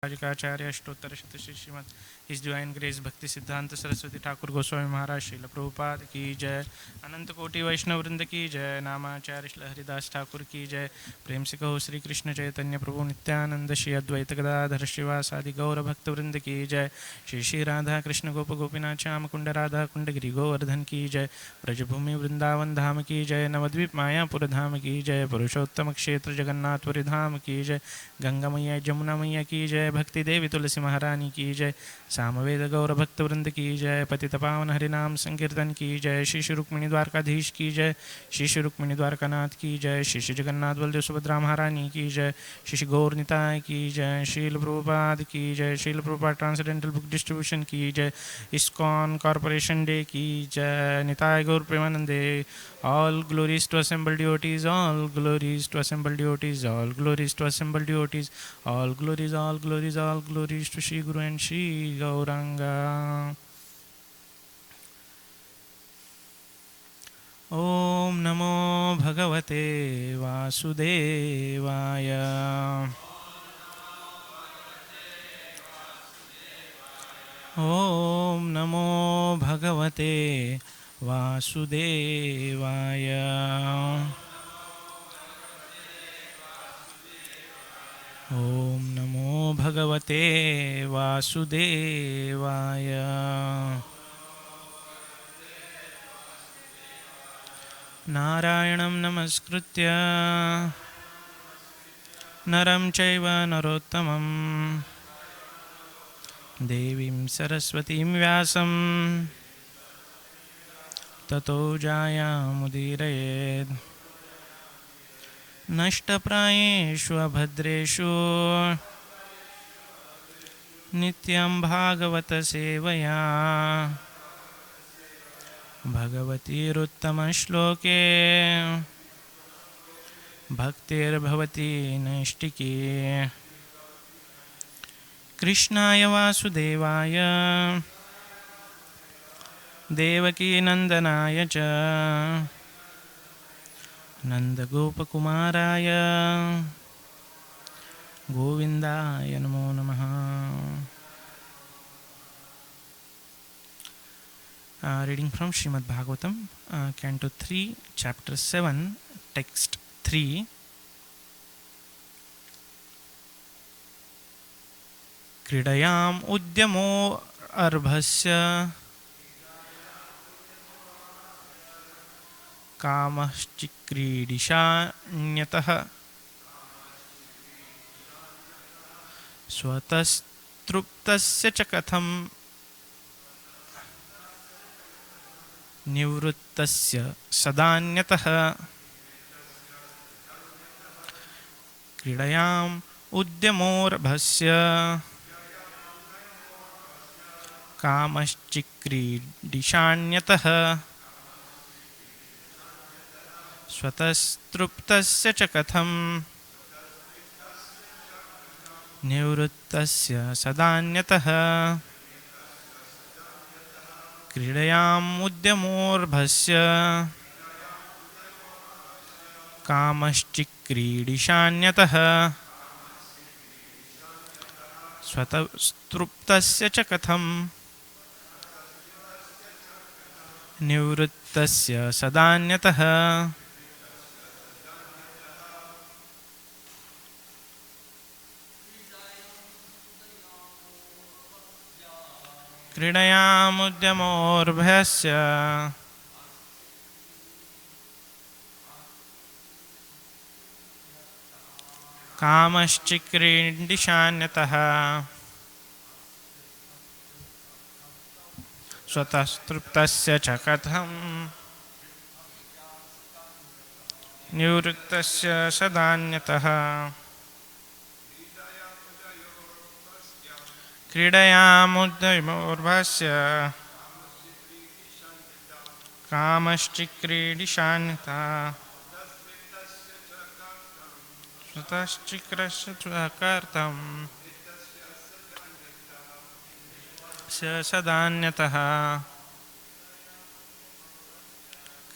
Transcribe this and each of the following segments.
राजकाचार्य अष्टोत्तर शत Shrimad his divine grace भक्ति सिद्धांत सरस्वती ठाकुर गोस्वामी महाराज श्रील प्रभुपाद की जय। अनंत कोटि वैष्णव वृंद की जय। नामाचार्य श्री हरिदास ठाकुर की जय। प्रेम से कहो श्री कृष्ण चैतन्य प्रभु नित्यानंद श्री अद्वैत गदाधर श्रीवासादि गौर भक्त वृंद की जय। श्री श्री राधा कृष्ण गोप गोपीनाथ श्याम कुंड राधा कुंड गिरि गोवर्धन की जय। ब्रजभूमि वृंदावन धाम की जय। नवद्वीप मायापुर धाम की जय। पुरुषोत्तम क्षेत्र जगन्नाथपुरी धाम की जय। गंगा मैया जमुना मैया की जय। भक्ति देवी तुलसी महारानी की जय। सामवेद गौर भक्त वृंद की जय। पतित पावन हरिनाम संकीर्तन की जय। श्री श्री रुक्मिणी द्वारकाधीश की जय। श्री श्री रुक्मिणी द्वारकानाथ की जय। श्री श्री जगन्नाथ बलदेव सुभद्रा महारानी की जय। श्री श्री गौर निताय की जय। श्रील प्रभुपाद की जय। Srila Prabhupada transcendental book distribution की जय। इस्कॉन कॉर्पोरेशन डे की जय। निताय गौर प्रेमानंदे। All glories to assembled devotees, all glories to assembled devotees, all glories to assembled devotees, all glories, all glories, all glories to Shri Guru and Shri Gauranga. Om Namo Bhagavate Vasudevaya. Om Namo Bhagavate Vasudevaya. Om Namo Bhagavate Vasudevaya. Narayanam Namaskritya Naram Chaiva Narottamam Devim Saraswatim Vyasam Tato Jayamudiraye. Nashtaprayeshu abhadreshu Nityam Bhagavata Sevaya Bhagavati Ruttama Shloke Bhaktir Bhavati Naishtiki. Krishnaya Vasudevaya Devaki Nandanaya cha Nanda Gopa Kumaraya Govindaya Namo Namaha. Reading from Srimad Bhagavatam, Canto 3, Chapter 7, Text 3. Kridayam udyamo arbhasya कामश्चिक्रीडिशान्यतः स्वतस्तृप्तस्य च कथं निवृत्तस्य सदान्यतः. क्रीडयाम् उद्यमोर्भस्य कामश्चिक्रीडिशान्यतः स्वतस्तृप्तस्य च कथं निवृत्तस्य सदान्यतः. क्रीडयाम् उद्यमोर्भस्य कामश्चिक्रीडिशान्यतः स्वतस्तृप्तस्य च कथं निवृत्तस्य सदान्यतः. क्रीडयामुद्यमोर्भस्य कामश्चिक्रीडिशान्यतः स्वतस्तृप्तस्य च कथं निवृत्तस्य सदान्यतः. क्रीडयामुद्यमोर्भस्य कामश्चिक्रीडिशान्यतः स्वतश्चिक्रस्य कर्तं सदान्यतः.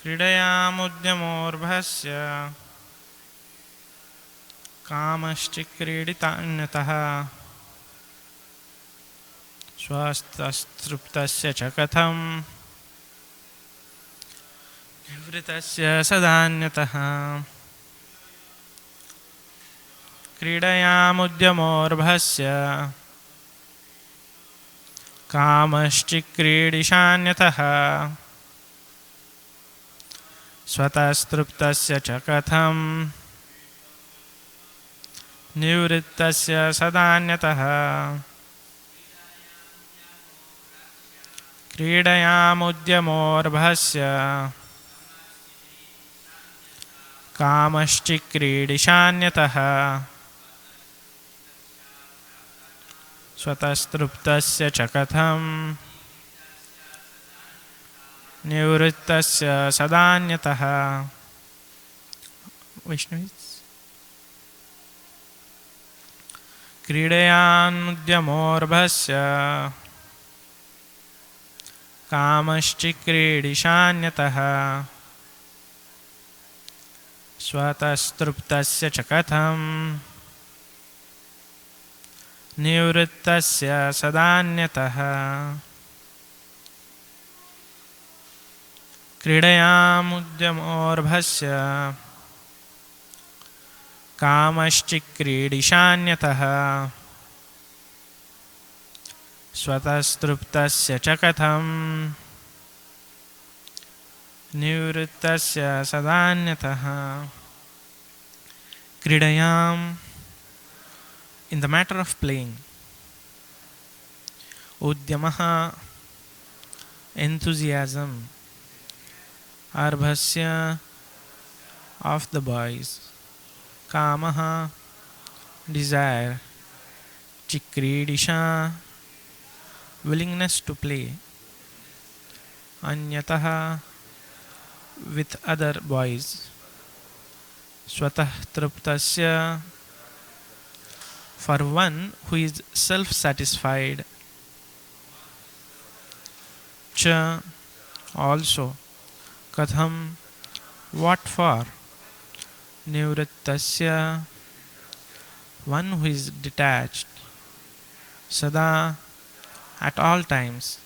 क्रीडयामुद्यमोर्भस्य कामश्चिक्रीडितान्यतः स्वस्तस्तृप्तस्य च कथं निवृतस्य सदान्यतः क्रीडयामुद्यमोर्भस्य कामश्चिक्रीडिशान्यतः स्वतस्तृप्तस्य च कथं निवृत्तस्य सदान्यतः क्रीडयामुद्यमोर्भस्य कामश्चिक्रीडिशान्यतः स्वतस्तृप्तस्य च कथं निवृत्तस्य सदान्यतः. वैष्णवी. क्रीडयामुद्यमोर्भस्य कामश्चिक्रीडिशान्यतः स्वतस्तृप्तस्य च कथं निवृत्तस्य सदान्यतः. क्रीडयामुद्यमोर्भस्य कामश्चिक्रीडिशान्यतः स्वतस्तृप्तस्य च कथं निवृत्तस्य सदान्यतः. क्रीडयाम, in the matter of playing. Udyamaha, enthusiasm. Arbhasya, of the boys. Kamaha, desire. Chikridisha, willingness to play. Anyataha, with other boys. Swatah truptasya, for one who is self-satisfied. Cha, also. Katham, what for? Nivrittasya, one who is detached. Sada, at all times.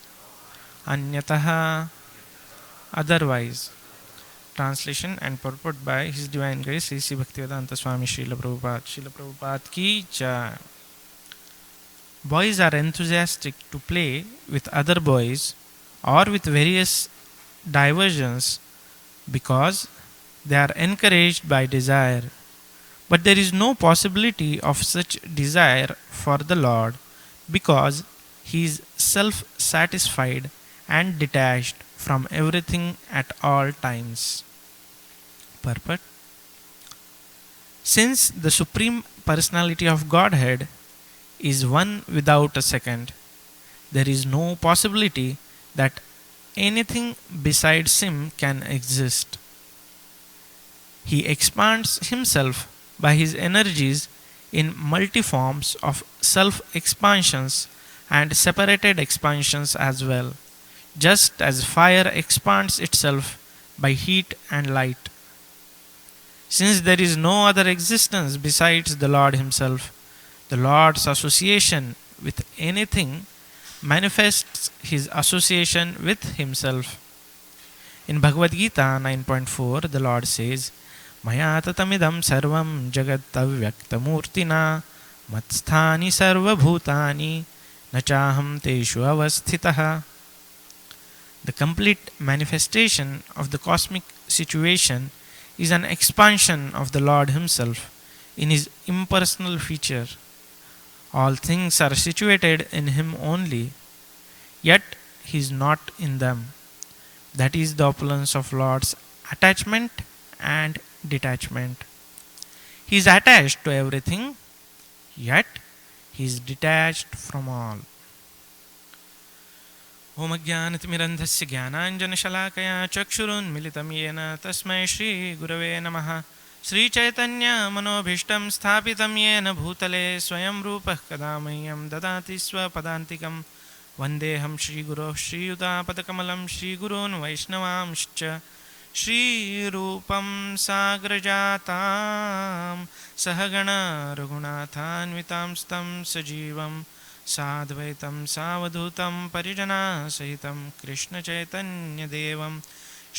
Anyataha, otherwise. Translation and purport by His Divine Grace Sri Sri Bhaktivedanta Swami Srila Prabhupada. Srila Prabhupada ki jai. Boys are enthusiastic to play with other boys or with various diversions because they are encouraged by desire. But there is no possibility of such desire for the Lord because He is self-satisfied and detached from everything at all times. Purport. Since the Supreme Personality of Godhead is one without a second, there is no possibility that anything besides Him can exist. He expands Himself by His energies in multi-forms of self-expansions and separated expansions as well, just as fire expands itself by heat and light. Since there is no other existence besides the Lord Himself, the Lord's association with anything manifests His association with Himself. In Bhagavad Gita 9.4, the Lord says, Maya tatamidam sarvam jagat avyaktamurtina matsthani sarvabhutani nachaham teshu avasthitaha. The complete manifestation of the cosmic situation is an expansion of the Lord Himself in His impersonal feature. All things are situated in Him only, yet He is not in them. That is the opulence of Lord's attachment and detachment. He is attached to everything, yet He is detached from all. ओम अज्ञानतिमिरन्धस्य ज्ञानाञ्जनशलाकया चक्षुरुन्मिलितं येन तस्मै श्रीगुरवे नमः. श्रीचैतन्यमनोभीष्टं स्थापितं येन भूतले स्वयं रूपः कदा मह्यं ददाति स्वपदान्तिकं. वन्देऽहं श्रीगुरोः श्रीयुतापदकमलं श्रीगुरून् वैष्णवांश्च श्रीरूपं साग्रजातां सहगण रघुनाथान्वितां स्तं सजीवं साद्वैतं सावधूतं परिजनासहितं कृष्णचैतन्यदेवं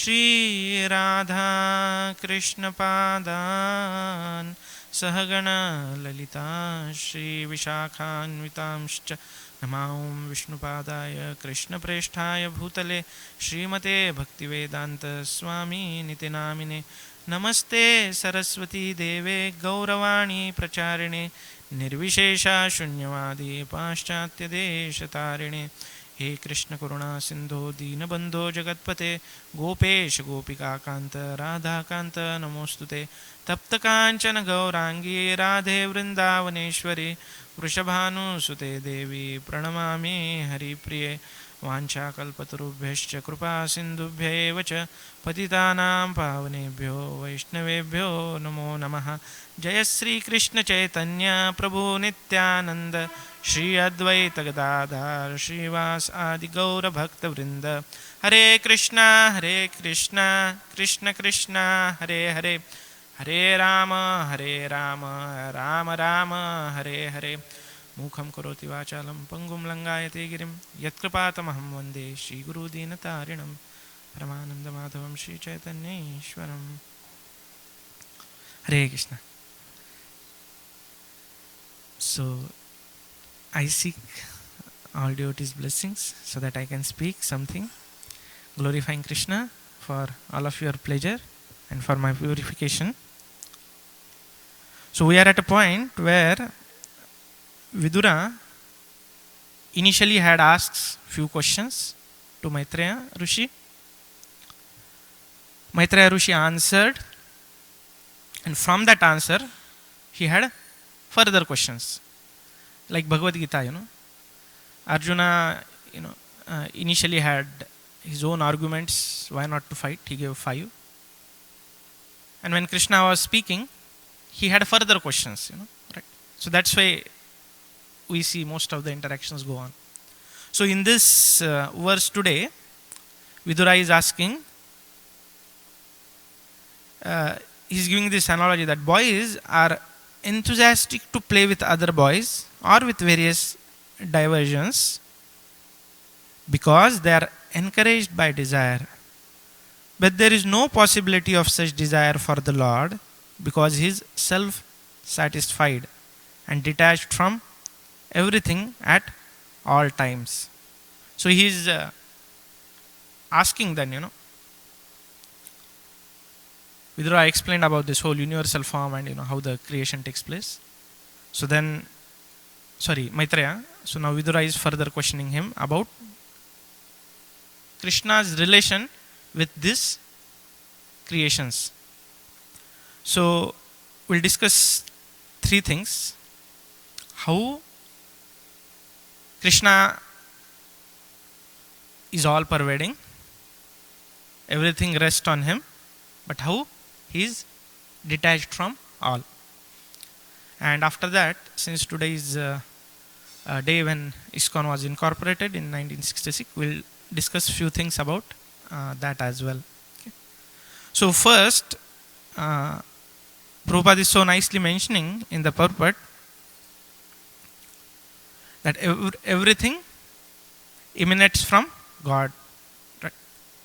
श्रीराधा कृष्णपादान् सहगणा ललिता श्रीविशाखान्वितांश्च नमां विष्णुपादाय कृष्णप्रेष्ठाय भूतले श्रीमते भक्तिवेदान्तस्वामिनिति नामिने नमस्ते सरस्वती देवे गौरवाणी प्रचारिणे निर्विशेषा शून्यवादी पाश्चात्यदेशतारिणे हे कृष्ण करुणा सिंधो दीनबंधो जगत्पते गोपेश गोपिकाकांत राधाकांत नमोस्तुते तप्त कांचन गौरांगी राधे वृंदावनेश्वरी वृषभानुसुते देवी प्रणमामि हरिप्रिये वाञ्छाकल्पतरुभ्यश्च कृपा सिन्धुभ्यैव च पतितानां पावनेभ्यो वैष्णवेभ्यो नमो नमः जय श्री कृष्ण चैतन्य प्रभु नित्यानंद श्री अद्वैत गदाधर श्रीवास आदि गौर भक्त वृंद हरे कृष्णा कृष्ण कृष्णा हरे हरे हरे राम राम राम हरे हरे मूखं करोति वाचालं पंगुं लंगायते गिरिं यत्कृपातमहं वन्दे श्रीगुरुदीनतारिणं परमानन्दमाधवं श्रीचैतन्येश्वरम् हरे Krishna. So I seek all devotees' blessings so that I can speak something glorifying Krishna for all of your pleasure and for my purification. So we are at a point where Vidura initially had asked few questions to Maitreya Rishi. Maitreya Rishi answered, and from that answer he had further questions. Like Bhagavad Gita, Arjuna, initially had his own arguments why not to fight. He gave 5. And when Krishna was speaking, he had further questions, right? So that's why we see most of the interactions go on. So in this verse today, Vidura is asking, he's giving this analogy that boys are enthusiastic to play with other boys or with various diversions because they are encouraged by desire. But there is no possibility of such desire for the Lord because he is self-satisfied and detached from everything at all times. So he is asking then, Vidura explained about this whole universal form and how the creation takes place. So then, Maitreya. So now Vidura is further questioning him about Krishna's relation with these creations. So we'll discuss 3 things. How Krishna is all pervading, everything rests on him, but how he is detached from all. And after that, since today is a day when ISKCON was incorporated in 1966, we'll discuss few things about that as well. Okay. So first, Prabhupada is so nicely mentioning in the purport that everything emanates from God.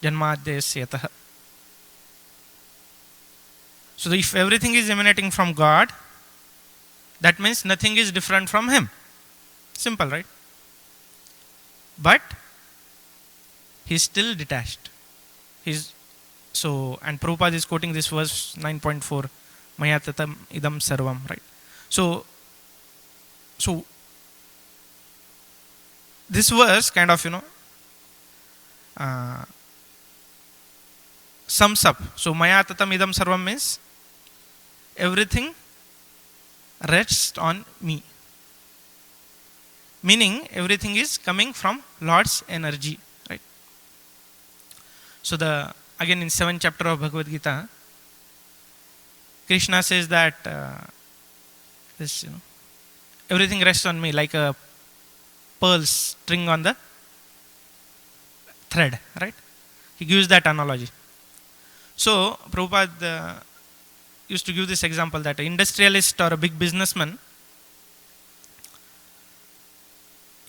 Janmadhyasya. So if everything is emanating from God, that means nothing is different from him. Simple, right? But he is still detached. And Prabhupada is quoting this verse 9.4, Maya tatam idam sarvam, right? So this verse kind of, sums up. So Maya tatam idam sarvam means everything rests on me. Meaning everything is coming from Lord's energy, right? So again in 7th chapter of Bhagavad Gita, Krishna says that everything rests on me like a pearl string on the thread, right? He gives that analogy. So Prabhupada used to give this example that an industrialist or a big businessman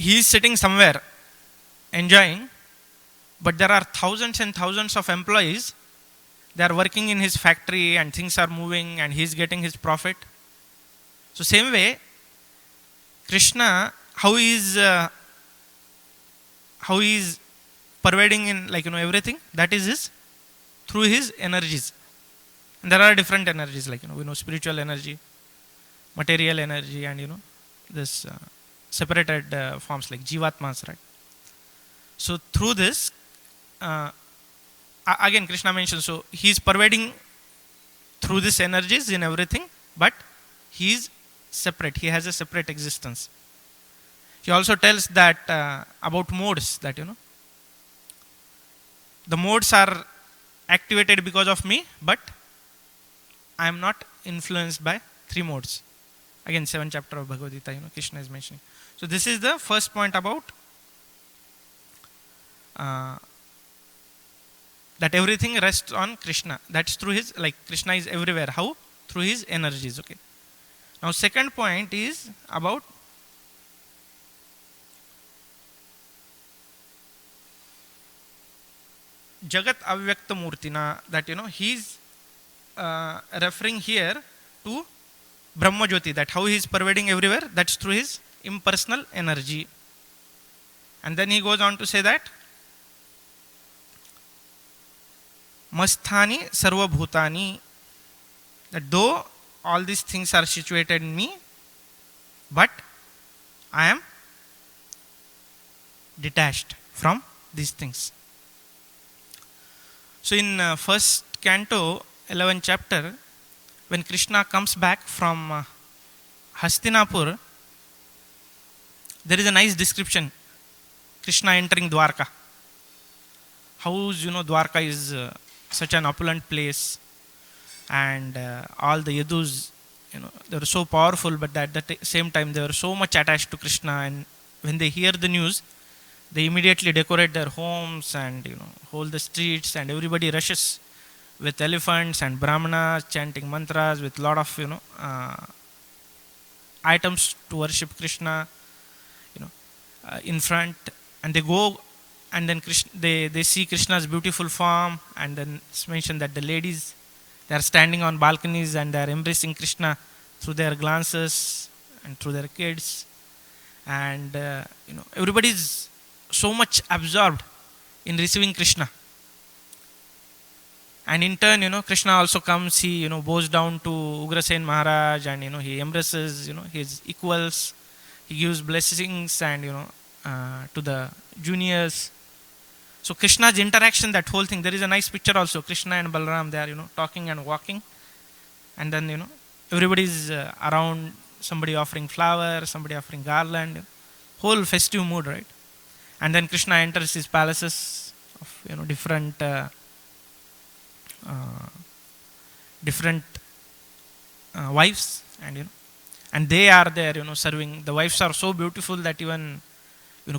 he is sitting somewhere enjoying, but there are thousands and thousands of employees. They are working in his factory and things are moving and he is getting his profit. So same way, Krishna, how he is pervading in everything, that is his through his energies. And there are different energies, we know spiritual energy, material energy, and this separated forms like jivatmas, right? So through this, again Krishna mentions, so he is pervading through these energies in everything, but he is separate. He has a separate existence. He also tells that about modes, that the modes are activated because of me, but I am not influenced by three modes. Again, 7th chapter of Bhagavad Gita, Krishna is mentioning. So this is the first point about that everything rests on Krishna. That's through his, Krishna is everywhere. How? Through his energies. Okay. Now second point is about Jagat Avyakta Murtina, that he's referring here to Brahma Jyoti, that how he is pervading everywhere, that's through his impersonal energy. And then he goes on to say that Masthani Sarva Bhutani, that though all these things are situated in me, but I am detached from these things. So in first canto, 11th chapter, when Krishna comes back from Hastinapur, there is a nice description. Krishna entering Dwarka. How Dwarka is such an opulent place, and all the Yadus, they were so powerful, but at the same time they were so much attached to Krishna, and when they hear the news, they immediately decorate their homes and hold the streets, and everybody rushes with elephants and brahmanas chanting mantras with lot of items to worship Krishna in front, and they go, and then they see Krishna's beautiful form, and then it's mentioned that the ladies, they are standing on balconies and they are embracing Krishna through their glances and through their kids, and everybody is so much absorbed in receiving Krishna. And in turn, Krishna also comes, he bows down to Ugrasen Maharaj, and he embraces his equals, he gives blessings, and to the juniors. So Krishna's interaction, that whole thing, there is a nice picture also, Krishna and Balaram, they are talking and walking, and then everybody is around, somebody offering flower, somebody offering garland, whole festive mood, right? And then Krishna enters his palaces of different wives, and they are there serving. The wives are so beautiful that even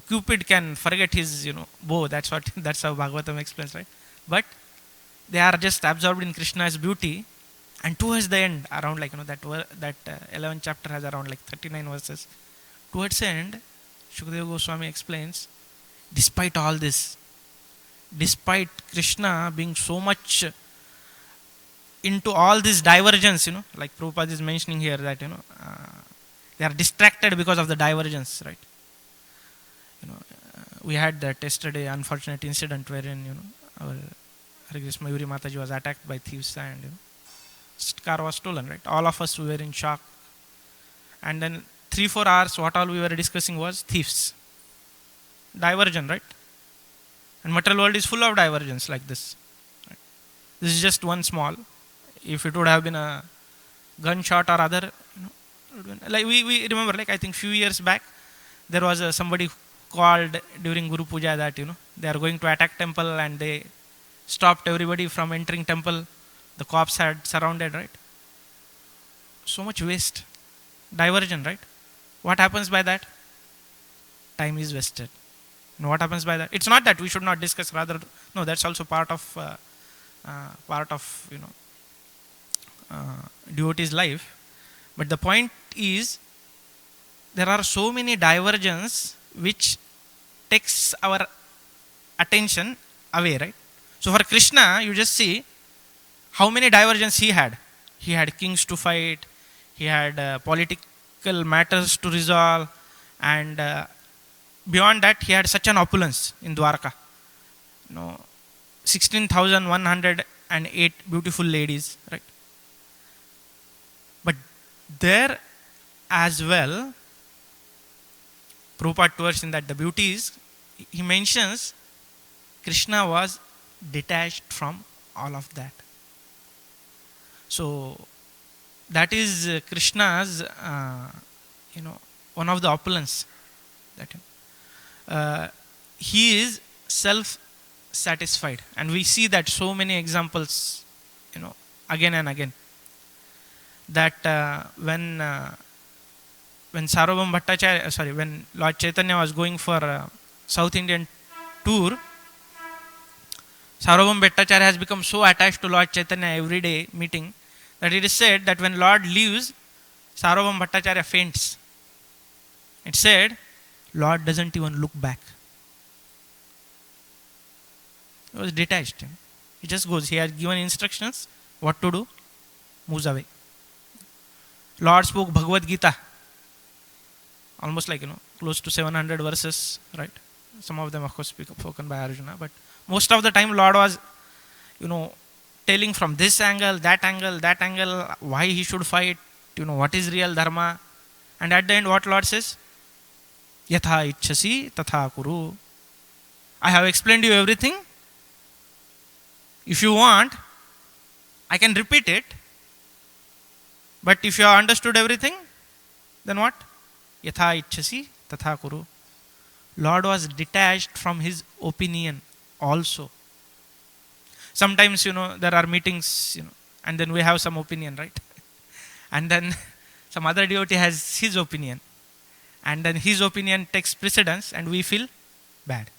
Cupid can forget his bow. That's how Bhagavatam explains, right? But they are just absorbed in Krishna's beauty, and towards the end, around that 11th chapter has around 39 verses. Towards the end, Shukadeva Goswami explains, despite all this, despite Krishna being so much into all this divergence, like Prabhupada is mentioning here, that they are distracted because of the divergence, right? We had that yesterday unfortunate incident wherein our Harikrishna Mayuri Mataji was attacked by thieves, and his car was stolen, right? All of us were in shock, and then 3-4 hours what all we were discussing was thieves, diversion, right? And material world is full of divergence like this, right? This is just one small. If it would have been a gunshot or other, we remember, I think few years back, there was somebody called during Guru Puja that they are going to attack temple, and they stopped everybody from entering temple. The cops had surrounded, right? So much waste, diversion, right? What happens by that? Time is wasted. What happens by that? It's not that we should not discuss, rather no, that's also part of devotee's life. But the point is, there are so many divergences which takes our attention away, right? So for Krishna, you just see how many divergences he had. He had kings to fight, he had political matters to resolve, and beyond that, he had such an opulence in Dwarka. 16,108 beautiful ladies, right? But there as well, Prabhupada towards in that the beauties, he mentions Krishna was detached from all of that. So that is Krishna's, one of the opulence. That he is self-satisfied, and we see that so many examples, again and again. That when Sarvabhauma Bhattacharya, when Lord Chaitanya was going for a South Indian tour, Sarvabhauma Bhattacharya has become so attached to Lord Chaitanya every day meeting that it is said that when Lord leaves, Sarvabhauma Bhattacharya faints. It said, Lord doesn't even look back. He was detached. He just goes. He had given instructions what to do, moves away. Lord spoke Bhagavad Gita, almost like, close to 700 verses, right? Some of them, of course, spoken by Arjuna, but most of the time, Lord was, telling from this angle, that angle, why he should fight, what is real dharma. And at the end, what Lord says? Yatha ichchasi tatha kuru. I have explained you everything. If you want, I can repeat it. But if you have understood everything, then what? Yatha ichchasi tatha kuru. Lord was detached from his opinion also. Sometimes, there are meetings, and then we have some opinion, right? And then some other devotee has his opinion. And then his opinion takes precedence and we feel bad.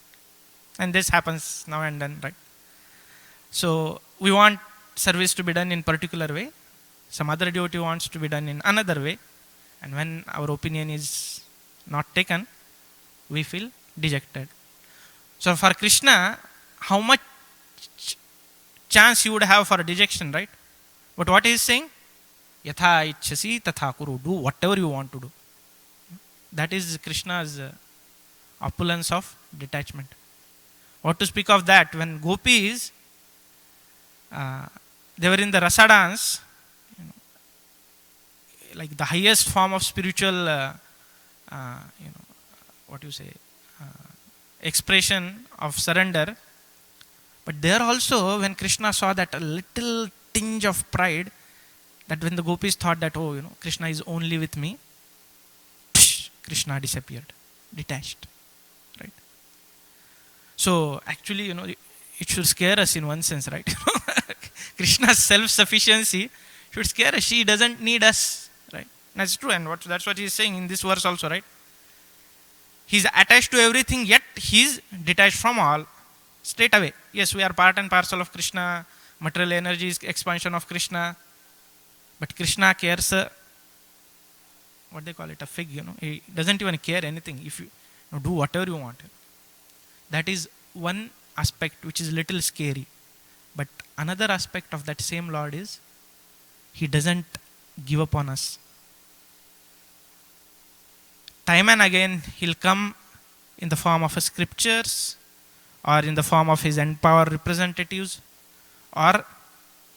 And this happens now and then, right? So we want service to be done in particular way. Some other devotee wants to be done in another way. And when our opinion is not taken, we feel dejected. So for Krishna, how much chance he would have for dejection, right? But what he is saying? Yatha ichchasi tatha kuru. Do whatever you want to do. That is Krishna's opulence of detachment. What to speak of that? When gopis, they were in the rasa dance, like the highest form of spiritual, expression of surrender. But there also, when Krishna saw that a little tinge of pride, that when the gopis thought that, Krishna is only with me, Krishna disappeared, detached, right? So actually, it should scare us in one sense, right? Krishna's self-sufficiency should scare us. She doesn't need us, right? That's true, and that's what he's saying in this verse also, right? He's attached to everything, yet he's detached from all. Straight away. Yes, we are part and parcel of Krishna. Material energy is expansion of Krishna. But Krishna cares, what they call it, a fig, He doesn't even care anything. If you do whatever you want. That is one aspect which is little scary. But another aspect of that same Lord is, He doesn't give up on us. Time and again, He'll come in the form of scriptures, or in the form of His empowered representatives, or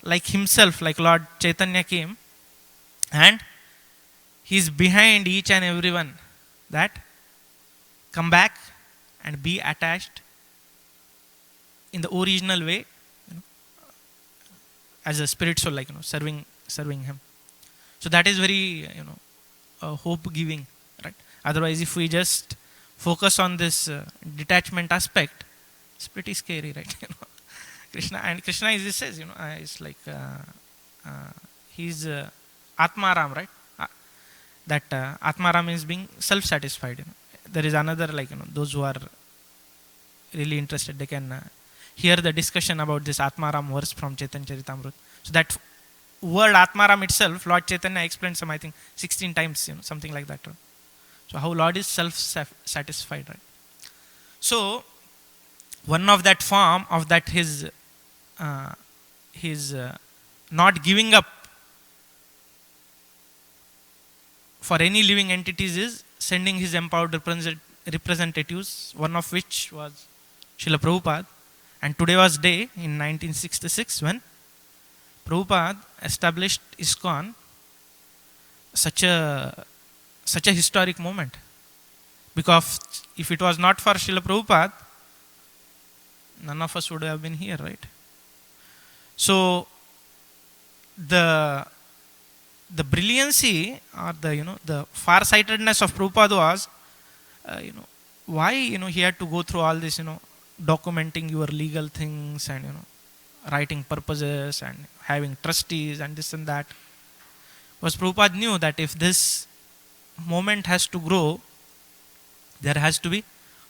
like Himself, like Lord Chaitanya came, and He's behind each and everyone, that come back and be attached in the original way, as a spirit soul, like serving Him. So that is very hope giving, right? Otherwise, if we just focus on this detachment aspect, it's pretty scary, right? Krishna is, it says, it's like he's Atmaram, right? That Atmaram is being self-satisfied. There is another, those who are really interested, they can hear the discussion about this Atmaram verse from Chaitanya Charitamrita. So that word Atmaram itself, Lord Chaitanya explained some, I think, 16 times, something like that. So how Lord is self-satisfied, right? So one of that form of that his not giving up for any living entities is sending his empowered representatives, one of which was Srila Prabhupada. And today was day in 1966 when Prabhupada established ISKCON, such a historic moment. Because if it was not for Srila Prabhupada, none of us would have been here, right? So the brilliancy or the far-sightedness of Prabhupada was, why he had to go through all this, documenting your legal things and writing purposes and having trustees and this and that. Because Prabhupada knew that if this moment has to grow, there has to be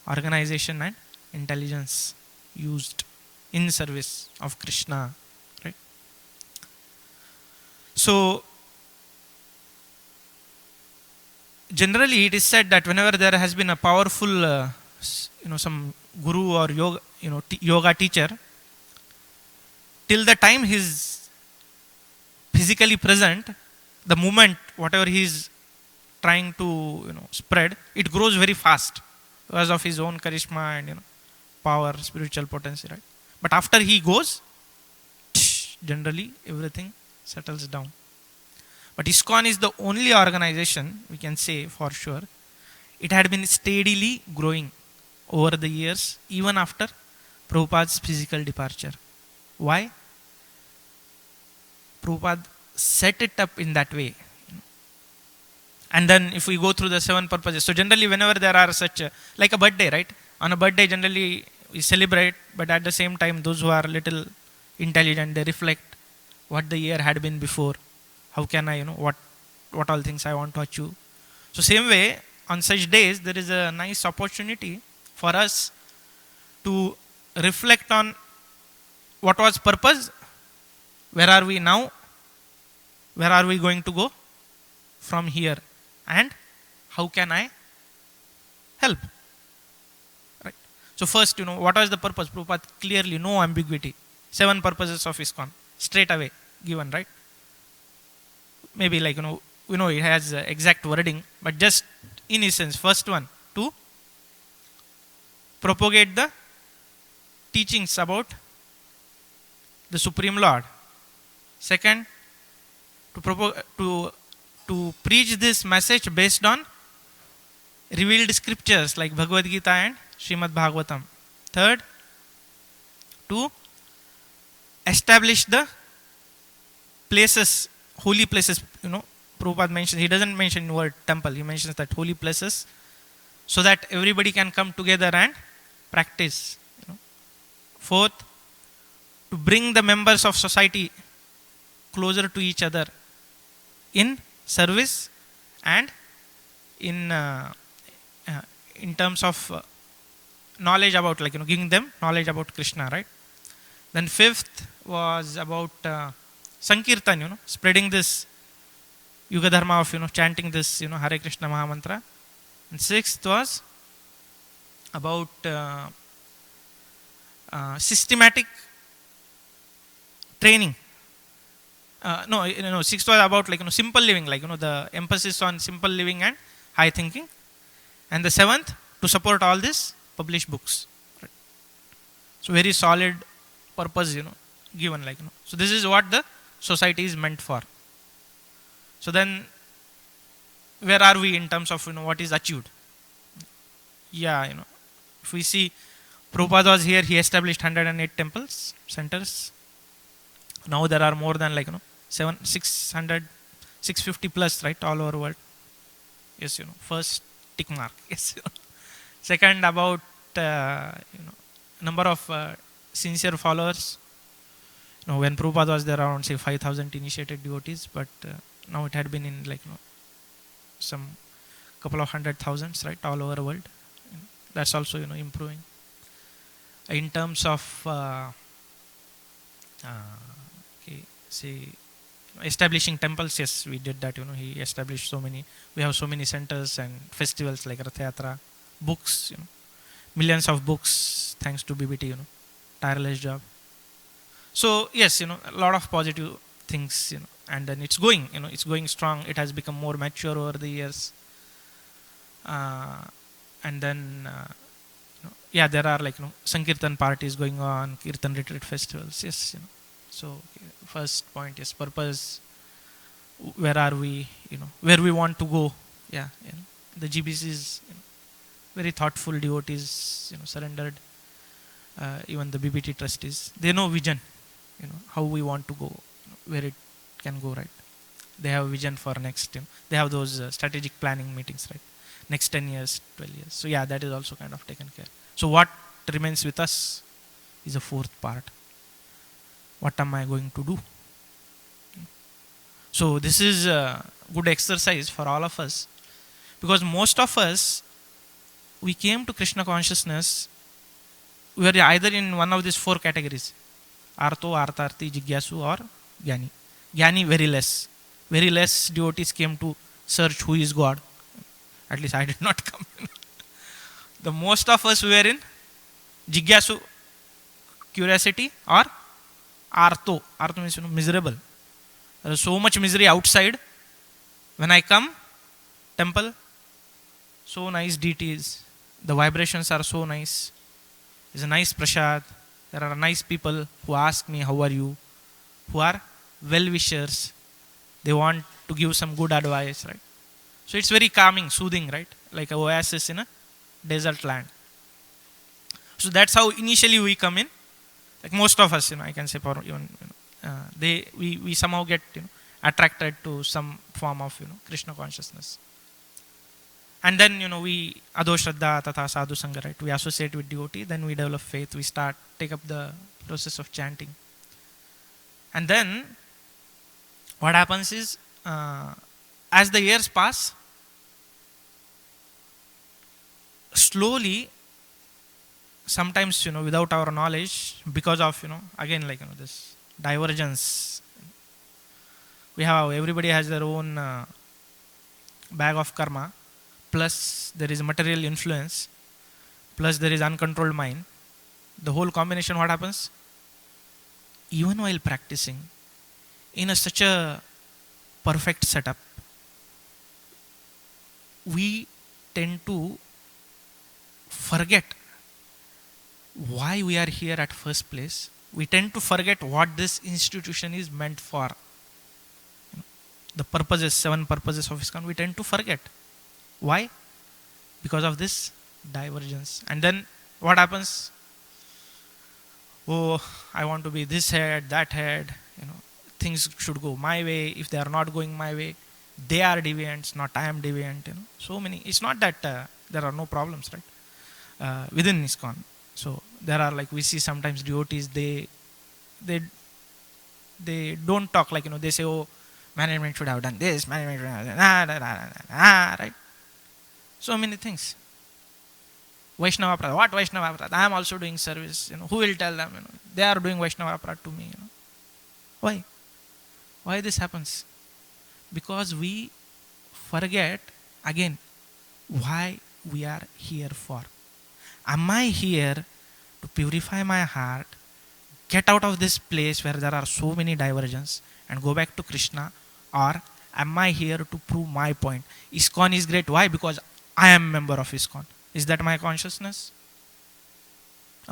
organization and intelligence used in service of Krishna, right? So generally it is said that whenever there has been a powerful some guru or yoga teacher, till the time he is physically present, the movement whatever he is trying to spread, it grows very fast because of his own charisma and power, spiritual potency, right? But after he goes, generally everything settles down. But ISKCON is the only organization, we can say for sure, it had been steadily growing over the years, even after Prabhupada's physical departure. Why? Prabhupada set it up in that way. And then if we go through the 7 purposes, so generally whenever there are such, like a birthday, right? On a birthday generally we celebrate, but at the same time those who are little intelligent, they reflect what the year had been before. How can I, what all things I want to achieve. So same way, on such days, there is a nice opportunity for us to reflect on what was purpose, where are we now, where are we going to go from here, and how can I help. Right. So first, what was the purpose? Prabhupada clearly, no ambiguity. 7 purposes of ISKCON, straight away given, right? Maybe like, it has exact wording, but just in essence, first one, to propagate the teachings about the Supreme Lord. Second, to preach this message based on revealed scriptures like Bhagavad Gita and Srimad Bhagavatam. Third, to establish the places, holy places, Prabhupada mentions, he doesn't mention the word temple, he mentions that holy places, so that everybody can come together and practice. Fourth, to bring the members of society closer to each other in service and in terms of knowledge about, giving them knowledge about Krishna, right? Then fifth was about Sankirtan, spreading this Yuga Dharma of, chanting this, Hare Krishna Mahamantra. And sixth was about systematic training. Sixth was about simple living, the emphasis on simple living and high thinking. And the seventh, to support all this, publish books. Right. So very solid purpose, given, So this is what the society is meant for. So then, where are we in terms of, what is achieved? Yeah, if we see, Prabhupada was here, he established 108 temples, centers. Now there are more than 650 plus, right, all over the world. Yes, first tick mark. Yes. Second, about number of sincere followers. When Prabhupada was there, around say 5,000 initiated devotees, but now it had been in some couple of 100,000s, right, all over the world. That's also improving. In terms of say establishing temples, yes, we did that. He established so many. We have so many centers and festivals like Rath Yatra, books, millions of books thanks to BBT. Tireless job. So yes, a lot of positive things. And then it's going. It's going strong. It has become more mature over the years. And then yeah, there are like Sankirtan parties going on, Kirtan retreat festivals. Yes, so okay, first point is purpose. Where are we? Where we want to go. Yeah, the GBCs, very thoughtful devotees, surrendered. Even the BBT trustees, they know vision. How we want to go, where it can go, right? They have vision for next. They have those strategic planning meetings, right? Next 10 years, 12 years. So yeah, that is also kind of taken care. So what remains with us is the fourth part. What am I going to do? So this is a good exercise for all of us, because most of us, we came to Krishna consciousness, we are either in one of these four categories: Arto, Artharthi, Jigyasu, or Gyani. Gyani, very less. Very less devotees came to search who is God. At least I did not come. The most of us were in Jigyasu, curiosity, or Arto. Arto means miserable. There is so much misery outside. When I come, temple, so nice deities. The vibrations are so nice. It's a nice prasad. There are nice people who ask me, how are you? Who are well-wishers. They want to give some good advice, right? So it's very calming, soothing, right? Like an oasis in a desert land. So that's how initially we come in. Like most of us, I can say, for even, we somehow get attracted to some form of Krishna consciousness. And then we Ado Shraddha Tatha Sadhu Sangha, right? We associate with devotee, then we develop faith, we take up the process of chanting. And then what happens is, as the years pass, slowly, sometimes without our knowledge, because of again, like this divergence, everybody has their own bag of karma, plus there is material influence, plus there is uncontrolled mind. The whole combination, what happens? Even while practicing in such a perfect setup, we tend to forget why we are here at first place. We tend to forget what this institution is meant for. The purposes, 7 purposes of ISKCON, we tend to forget. Why? Because of this divergence. And then what happens? Oh, I want to be this head, that head. Things should go my way. If they are not going my way, they are deviants, not I am deviant. So many. It's not that there are no problems, right? Within ISKCON. So there are, like, we see sometimes devotees, they don't talk, like they say, oh, management should have done this, management should have done right? So many things. Vaishnava Aparad. What Vaishnava Aparad? I am also doing service. Who will tell them? They are doing Vaishnava Aparad to me. Why? Why this happens? Because we forget, again, why we are here for. Am I here to purify my heart, get out of this place where there are so many divergences and go back to Krishna? Or am I here to prove my point? ISKCON is great. Why? Because I am a member of ISKCON. Is that my consciousness?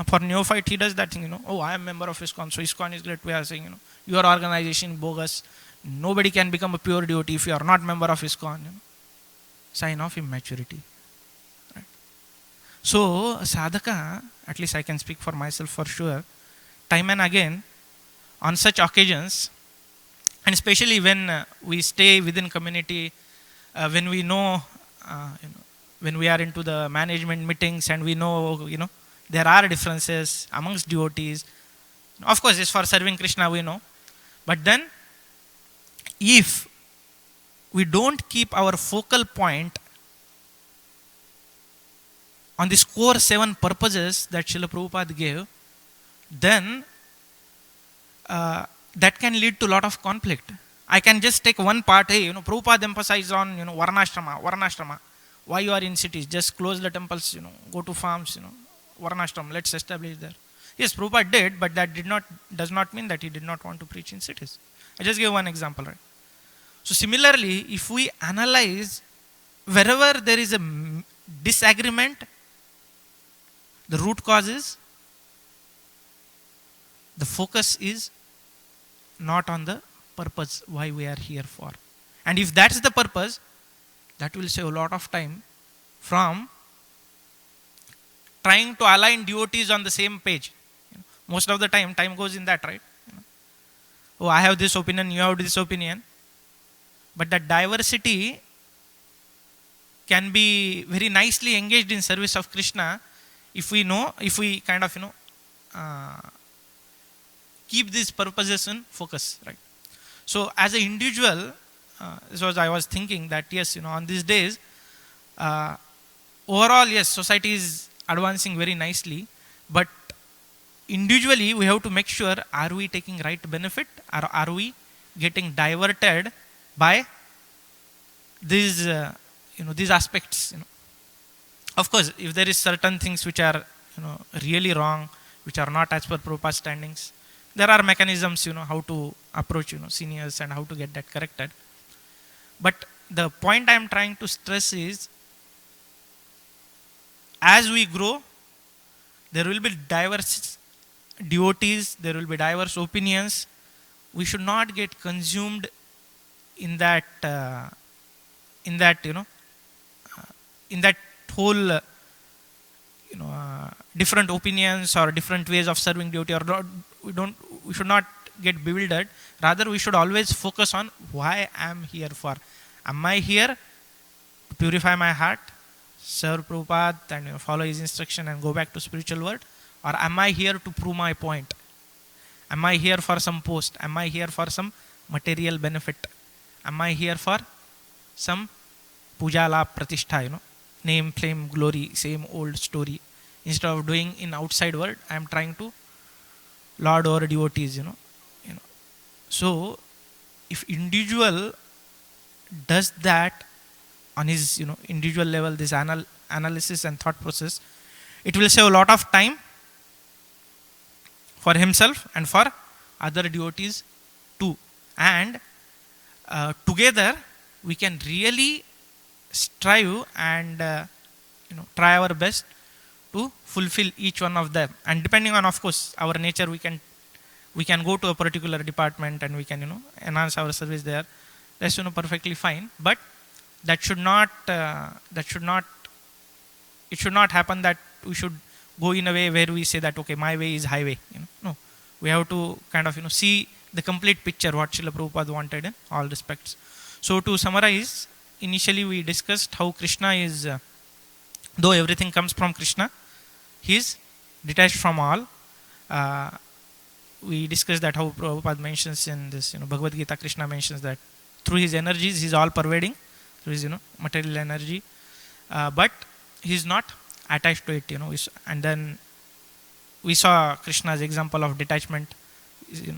For neophyte, he does that thing, oh, I am a member of ISKCON, so ISKCON is great. We are saying, your organization bogus. Nobody can become a pure devotee if you are not member of ISKCON. Sign of immaturity. Right? So, sadhaka, at least I can speak for myself for sure, time and again, on such occasions, and especially when we stay within community, when we know, when we are into the management meetings and we know, there are differences amongst devotees. Of course, it's for serving Krishna, we know. But then, if we don't keep our focal point on these core 7 purposes that Srila Prabhupada gave, then that can lead to a lot of conflict. I can just take one part. Hey, Prabhupada emphasized on, Varnashrama. Why you are in cities? Just close the temples, go to farms, Varnashram, let's establish there. Yes, Prabhupada did, but that does not mean that he did not want to preach in cities. I just gave one example, right? So similarly, if we analyze wherever there is a disagreement, the root cause is the focus is not on the purpose why we are here for. And if that's the purpose, that will save a lot of time from trying to align devotees on the same page. Most of the time goes in that, right? Oh, I have this opinion, you have this opinion. But that diversity can be very nicely engaged in service of Krishna if we kind of, keep these purposes in focus, right? So as an individual, I was thinking that yes, on these days, overall, yes, society is advancing very nicely, but individually we have to make sure, are we taking right benefit, or are we getting diverted by these these aspects. Of course, if there is certain things which are really wrong, which are not as per Prabhupada's standings, there are mechanisms how to approach seniors and how to get that corrected. But the point I am trying to stress is, as we grow, there will be diverse devotees, there will be diverse opinions. We should not get consumed in that whole different opinions or different ways of serving devotee, or not, we should not get bewildered. Rather, we should always focus on why I am here for. Am I here to purify my heart, serve Prabhupada and follow his instruction and go back to spiritual world? Or am I here to prove my point? Am I here for some post? Am I here for some material benefit? Am I here for some puja la pratishtha, name, fame, glory, same old story? Instead of doing in outside world, I am trying to lord over devotees, So if individual does that on his individual level, this analysis and thought process, it will save a lot of time for himself and for other devotees too. And together we can really strive and try our best to fulfill each one of them. And depending on, of course, our nature, we can go to a particular department and we can enhance our service there. That's perfectly fine. But it should not happen that we should go in a way where we say that, okay, my way is highway. No, we have to kind of see the complete picture what Srila Prabhupada wanted in all respects. So to summarize, initially we discussed how Krishna is, though everything comes from Krishna, he is detached from all. We discussed that how Prabhupada mentions in this Bhagavad Gita, Krishna mentions that through his energies he is all pervading, through his material energy, but he is not attached to it. And then we saw Krishna's example of detachment.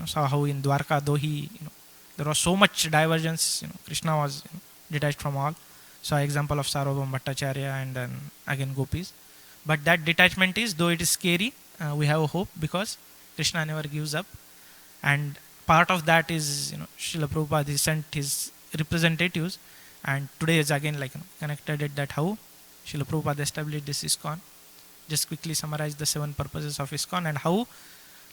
Saw how in Dwarka, though he there was so much divergence, Krishna was detached from all. Saw example of Sarvabhauma Bhattacharya and then again gopis. But that detachment is, though it is scary, we have a hope because Krishna never gives up. And part of that is Srila Prabhupada, he sent his representatives, and today is again connected it that how Srila Prabhupada established this ISKCON. Just quickly summarize the 7 purposes of ISKCON and how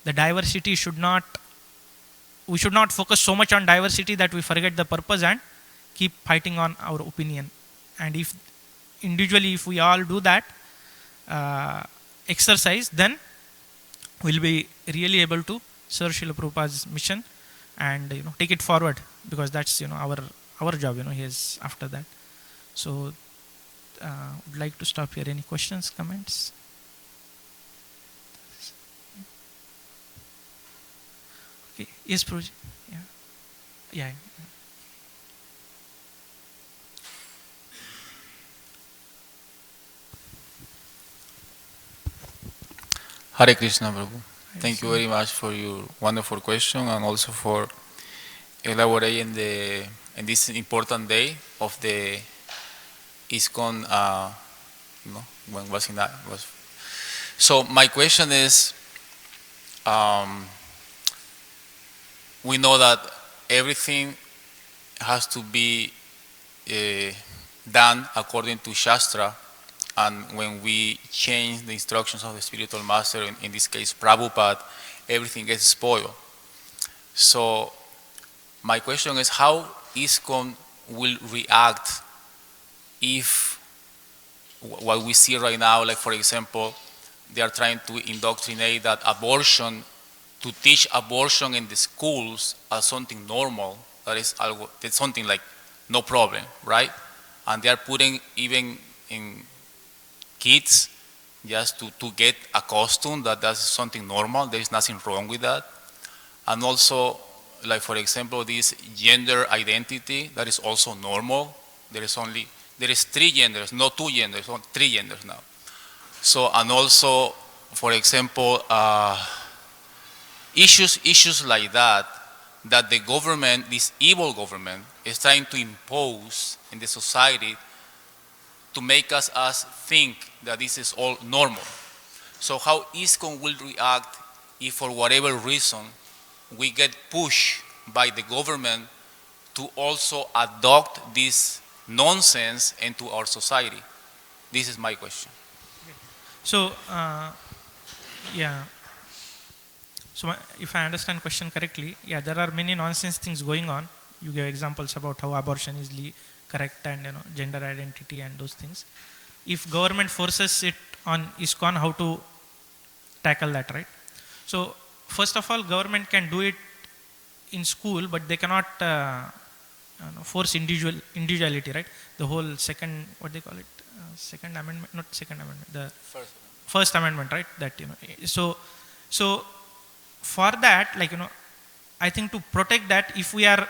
the diversity we should not focus so much on diversity that we forget the purpose and keep fighting on our opinion. And if individually, if we all do that exercise, then we'll be really able to serve Srila Prabhupada's mission and take it forward, because that's our job. He is after that. So would like to stop here. Any questions, comments? Okay. Yes, Prabhuji. Yeah. Hare Krishna, Prabhu. Thank you very much for your wonderful question and also for elaborate in this important day of the ISKCON, no, when was in that was. So my question is, we know that everything has to be done according to Shastra, and when we change the instructions of the spiritual master, in this case Prabhupada, everything gets spoiled. So my question is how ISKCON will react if what we see right now, like for example, they are trying to indoctrinate that abortion, to teach abortion in the schools as something normal, that's something like no problem, right? And they are putting even in kids just to get accustomed that that's something normal, there is nothing wrong with that. And also, like for example, this gender identity, that is also normal. There is 3 genders, not 2 genders, 3 genders now. So, and also, for example, issues like that the government, this evil government, is trying to impose in the society to make us think that this is all normal. So how ISKCON will react if for whatever reason we get pushed by the government to also adopt this nonsense into our society? This is my question. So, yeah. So, if I understand question correctly, yeah, there are many nonsense things going on. You gave examples about how abortion is correct and gender identity and those things. If government forces it on ISKCON, how to tackle that, right? So, first of all, government can do it in school, but they cannot force individuality, right? The whole second, what they call it, second amendment, not second amendment, the first amendment, right? That so for that, like I think to protect that, if we are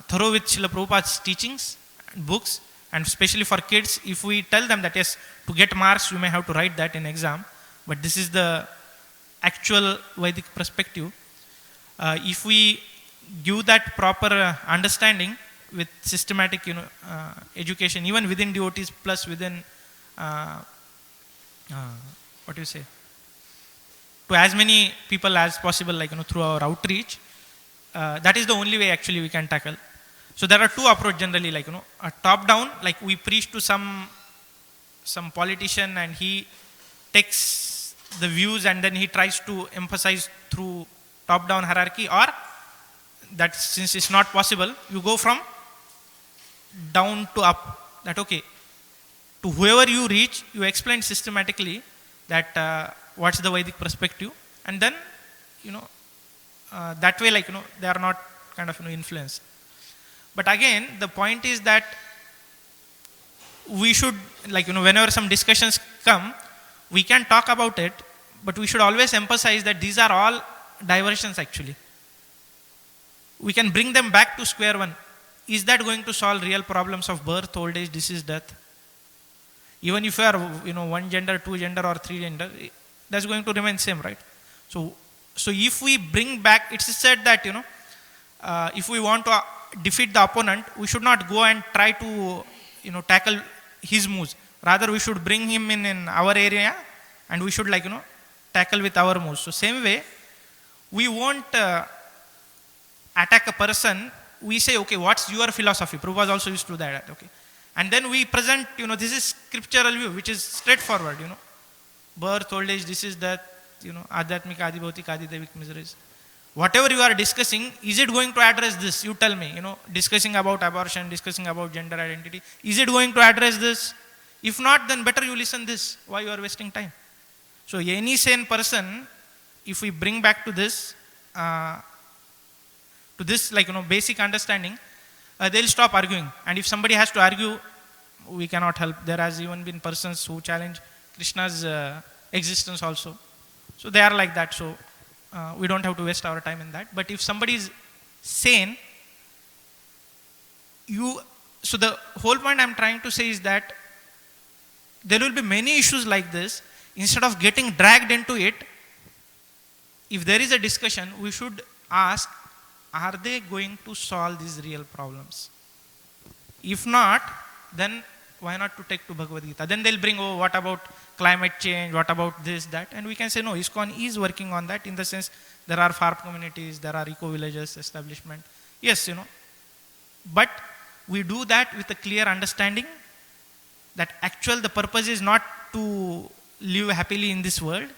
thorough with Srila Prabhupada's teachings, books, and especially for kids, if we tell them that yes, to get marks you may have to write that in exam, but this is the actual Vedic perspective. If we give that proper understanding with systematic education, even within devotees plus within what do you say, to as many people as possible, like through our outreach, that is the only way actually we can tackle. So there are two approaches generally, like a top down, like we preach to some politician and he takes the views and then he tries to emphasize through top down hierarchy, or that since it's not possible, you go from down to up, that okay, to whoever you reach, you explain systematically that what's the Vedic perspective, and then that way, like they are not kind of influenced. But again, the point is that we should, like whenever some discussions come, we can talk about it, but we should always emphasize that these are all diversions actually. We can bring them back to square one. Is that going to solve real problems of birth, old age, disease, death? Even if you are one gender, two gender, or three gender, that's going to remain same, right? So if we bring back, it's said that if we want to defeat the opponent, we should not go and try to tackle his moves. Rather, we should bring him in our area, and we should tackle with our moves. So same way, we won't attack a person. We say, okay, what's your philosophy? Prabhupada also used to do that, okay. And then we present, this is scriptural view, which is straightforward, birth, old age, this is that, adhyatmika, adibhautik, adidevik miseries. Whatever you are discussing, is it going to address this? You tell me, discussing about abortion, discussing about gender identity, is it going to address this? If not, then better you listen this. Why you are wasting time? So any sane person, if we bring back to this basic understanding, they'll stop arguing. And if somebody has to argue, we cannot help. There has even been persons who challenge Krishna's existence also. So they are like that. So we don't have to waste our time in that. But if somebody is sane, so the whole point I'm trying to say is that there will be many issues like this. Instead of getting dragged into it, if there is a discussion, we should ask, are they going to solve these real problems? If not, then why not to take to Bhagavad Gita? Then they'll bring, oh, what about climate change? What about this, that? And we can say, no, ISKCON is working on that, in the sense there are farm communities, there are eco-villages establishment. Yes, but we do that with a clear understanding that the purpose is not to live happily in this world,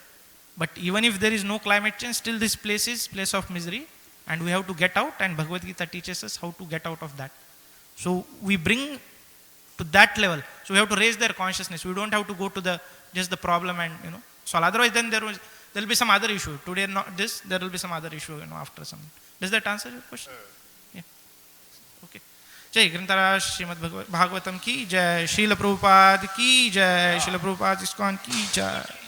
but even if there is no climate change, still this place is place of misery, and we have to get out, and Bhagavad Gita teaches us how to get out of that. So we bring to that level. So we have to raise their consciousness. We don't have to go to just the problem and solve. Otherwise, then there will be some other issue. Today, not this, there will be some other issue after some. Does that answer your question? Yeah. Okay. जय ग्रंथराज श्रीमद् भागवतम की जय, श्रील प्रभुपाद की जय, Srila Prabhupada ISKCON की जय.